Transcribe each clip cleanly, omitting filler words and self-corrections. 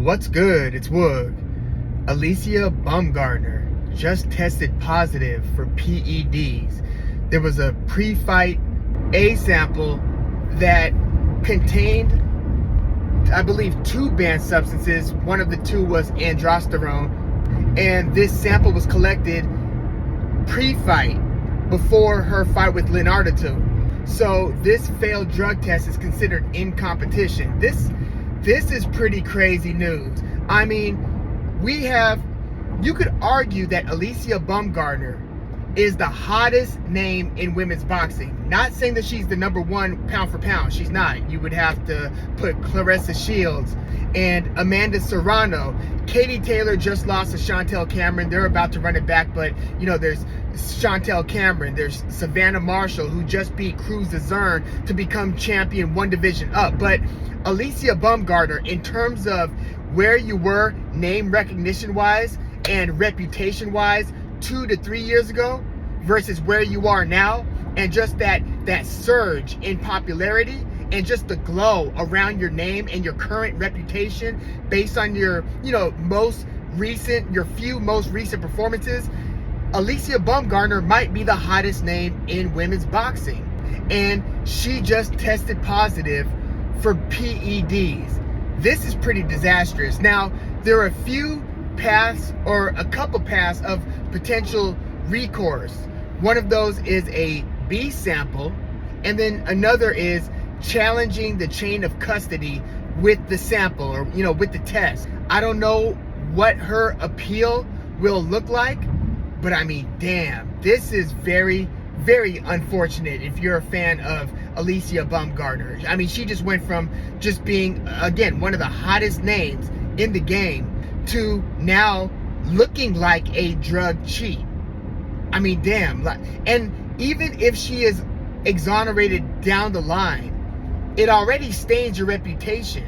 What's good? It's Woog. Alycia Baumgardner just tested positive for PEDs. There was a pre-fight A sample that contained, I believe, 2 banned substances. One of the 2 was androsterone, and this sample was collected pre-fight before her fight with Leonardo. So this failed drug test is considered in competition. This is pretty crazy news. I mean, you could argue that Alycia Baumgardner is the hottest name in women's boxing. Not saying that she's the #1 pound for pound. She's not. You would have to put Claressa Shields and Amanda Serrano. Katie Taylor just lost to Chantel Cameron. They're about to run it back, but there's Chantel Cameron. There's Savannah Marshall, who just beat Cruz Azern to become champion 1 division up. But Alycia Baumgardner, in terms of where you were name recognition wise and reputation wise 2 to 3 years ago versus where you are now, and just that surge in popularity and just the glow around your name and your current reputation based on your most recent performances, Alycia Baumgardner might be the hottest name in women's boxing. And she just tested positive for PEDs. This is pretty disastrous. Now, there are a couple paths of potential recourse. One of those is a B sample, and then another is challenging the chain of custody with the sample, or with the test. I don't know what her appeal will look like, but I mean, damn, this is very, very unfortunate if you're a fan of Alycia Baumgardner. I mean, she just went from just being, again, one of the hottest names in the game to now looking like a drug cheat. I mean, damn. And even if she is exonerated down the line, it already stains your reputation.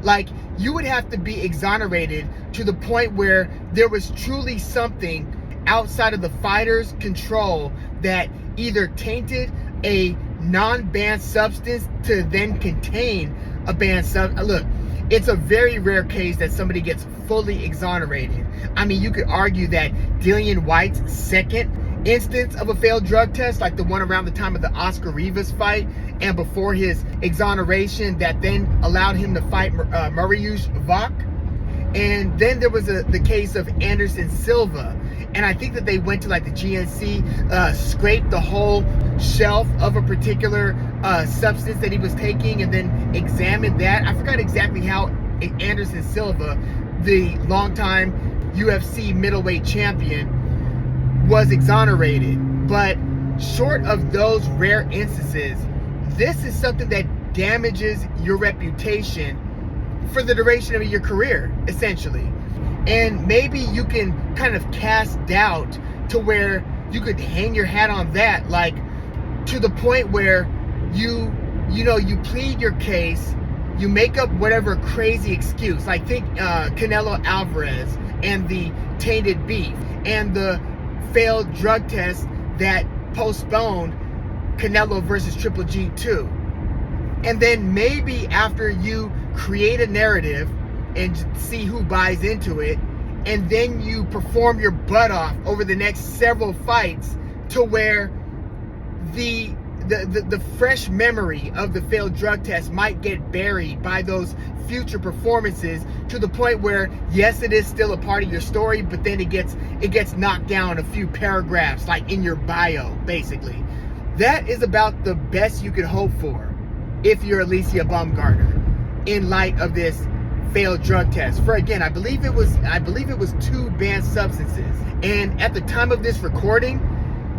Like, you would have to be exonerated to the point where there was truly something outside of the fighter's control that either tainted a non-banned substance to then contain a banned substance. Look, it's a very rare case that somebody gets fully exonerated. I mean, you could argue that Dillian White's second instance of a failed drug test, like the one around the time of the Oscar Rivas fight and before his exoneration that then allowed him to fight Mariusz Vok. And then there was the case of Anderson Silva. And I think that they went to like the GNC, scraped the whole shelf of a particular substance that he was taking and then examined that. I forgot exactly how Anderson Silva, the longtime UFC middleweight champion, was exonerated. But short of those rare instances, this is something that damages your reputation for the duration of your career, essentially. And maybe you can kind of cast doubt to where you could hang your hat on that, like to the point where you plead your case, you make up whatever crazy excuse. Like, think Canelo Alvarez and the tainted beef and the failed drug test that postponed Canelo versus Triple G 2. And then maybe after you create a narrative and see who buys into it, and then you perform your butt off over the next several fights to where the fresh memory of the failed drug test might get buried by those future performances, to the point where, yes, it is still a part of your story, but then it gets knocked down a few paragraphs, like in your bio, basically. That is about the best you could hope for if you're Alycia Baumgardner in light of this failed drug test. For, again, I believe it was 2 banned substances. And at the time of this recording,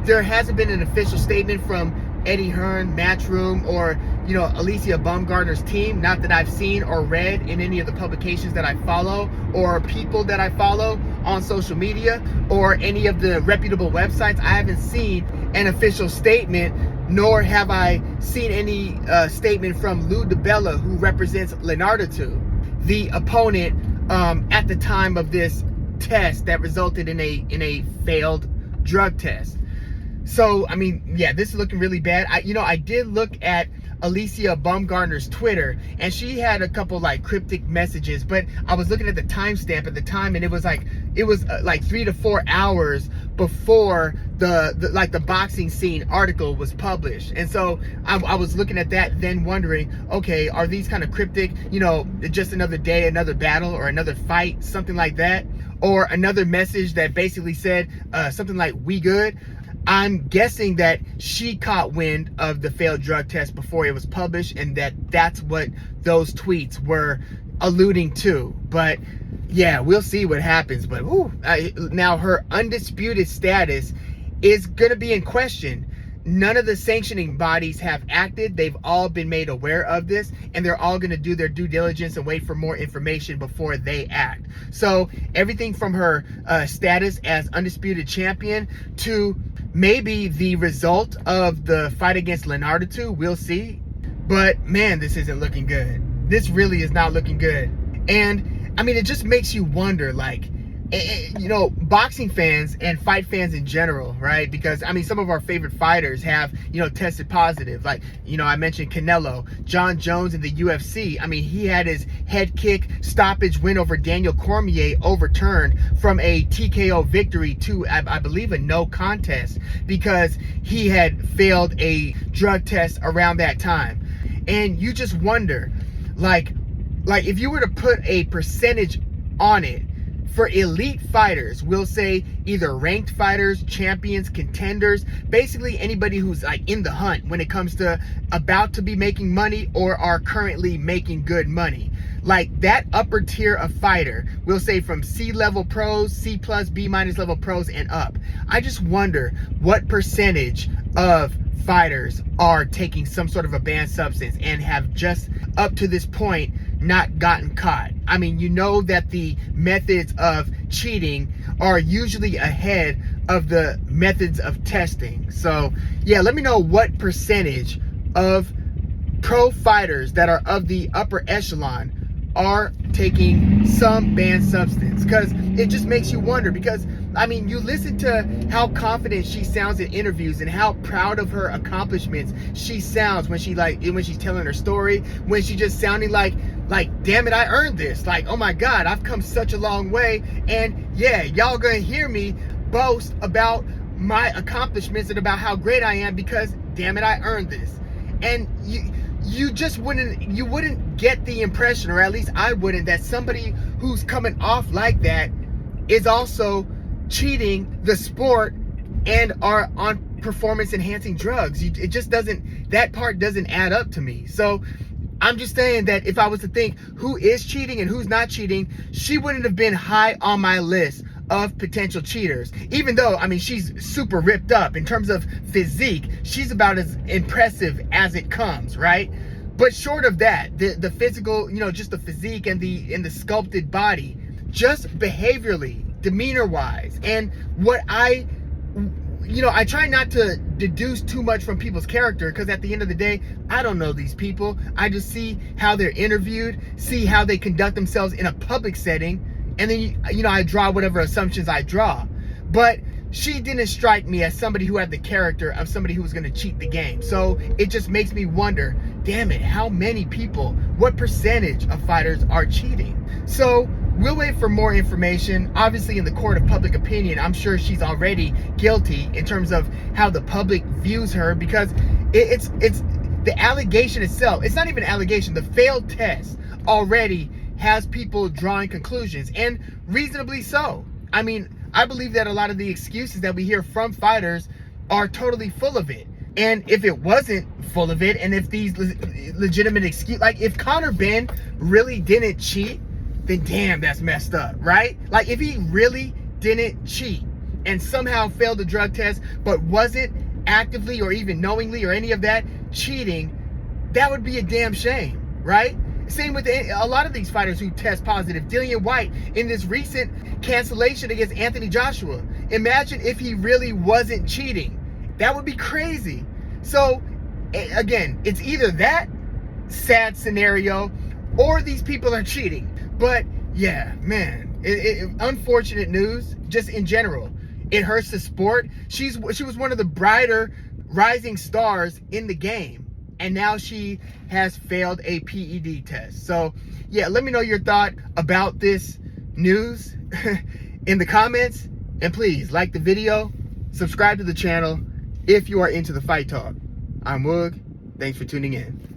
there hasn't been an official statement from Eddie Hearn, Matchroom, or Alycia Baumgardner's team. Not that I've seen or read in any of the publications that I follow or people that I follow on social media or any of the reputable websites. I haven't seen an official statement, nor have I seen any statement from Lou DiBella, who represents Leonardo, the opponent at the time of this test that resulted in a failed drug test. So, I mean, yeah, this is looking really bad. I did look at Alycia Baumgardner's Twitter, and she had a couple like cryptic messages, but I was looking at the timestamp at the time, and it was like 3 to 4 hours before the boxing scene article was published. And so I was looking at that, then wondering, okay, are these kind of cryptic, just another day, another battle, or another fight, something like that, or another message that basically said something like, "We good"? I'm guessing that she caught wind of the failed drug test before it was published, and that's what those tweets were alluding to. But yeah, we'll see what happens. But now her undisputed status is going to be in question. None of the sanctioning bodies have acted. They've all been made aware of this, and they're all going to do their due diligence and wait for more information before they act. So everything from her status as undisputed champion to maybe the result of the fight against Leonardo 2, we'll see. But man, this isn't looking good. This really is not looking good. And I mean, it just makes you wonder, like, boxing fans and fight fans in general, right? Because I mean, some of our favorite fighters have, tested positive. Like, I mentioned Canelo, John Jones in the UFC. I mean, he had his head kick stoppage win over Daniel Cormier overturned from a TKO victory to, I believe, a no contest because he had failed a drug test around that time. And you just wonder, like if you were to put a percentage on it, for elite fighters, we'll say either ranked fighters, champions, contenders, basically anybody who's like in the hunt when it comes to about to be making money or are currently making good money. Like that upper tier of fighter, we'll say from C-level pros, C+, B- level pros and up. I just wonder what percentage of fighters are taking some sort of a banned substance and have just up to this point not gotten caught. I mean, that the methods of cheating are usually ahead of the methods of testing. So yeah, let me know what percentage of pro fighters that are of the upper echelon are taking some banned substance, because it just makes you wonder. Because I mean, you listen to how confident she sounds in interviews and how proud of her accomplishments she sounds when she's telling her story, when she's just sounding like damn it, I earned this, like, oh my god, I've come such a long way. And yeah, y'all gonna hear me boast about my accomplishments and about how great I am because damn it, I earned this. And you just wouldn't get the impression, or at least I wouldn't, that somebody who's coming off like that is also cheating the sport and are on performance enhancing drugs. It just doesn't, that part doesn't add up to me. So I'm just saying that if I was to think who is cheating and who's not cheating, she wouldn't have been high on my list of potential cheaters. Even though, I mean, she's super ripped up in terms of physique, she's about as impressive as it comes, right? But short of that, the physical, just the physique and the sculpted body, just behaviorally, demeanor wise, and what I try not to deduce too much from people's character, because at the end of the day, I don't know these people. I just see how they're interviewed, see how they conduct themselves in a public setting, and then I draw whatever assumptions I draw. But she didn't strike me as somebody who had the character of somebody who was going to cheat the game. So it just makes me wonder, damn it, how many people, what percentage of fighters are cheating? So we'll wait for more information. Obviously, in the court of public opinion, I'm sure she's already guilty in terms of how the public views her, because it's the allegation itself. It's not even an allegation. The failed test already has people drawing conclusions, and reasonably so. I mean, I believe that a lot of the excuses that we hear from fighters are totally full of it. And if it wasn't full of it, and if these legitimate excuses, like if Conor Benn really didn't cheat, then damn, that's messed up, right? Like if he really didn't cheat and somehow failed the drug test, but wasn't actively or even knowingly or any of that cheating, that would be a damn shame, right? Same with a lot of these fighters who test positive. Dillian White in this recent cancellation against Anthony Joshua. Imagine if he really wasn't cheating. That would be crazy. So again, it's either that sad scenario or these people are cheating. But yeah, man, unfortunate news just in general. It hurts the sport. She was one of the brighter rising stars in the game. and now she has failed a PED test. So yeah, let me know your thought about this news in the comments, and please like the video, subscribe to the channel if you are into the fight talk. I'm Woog. Thanks for tuning in.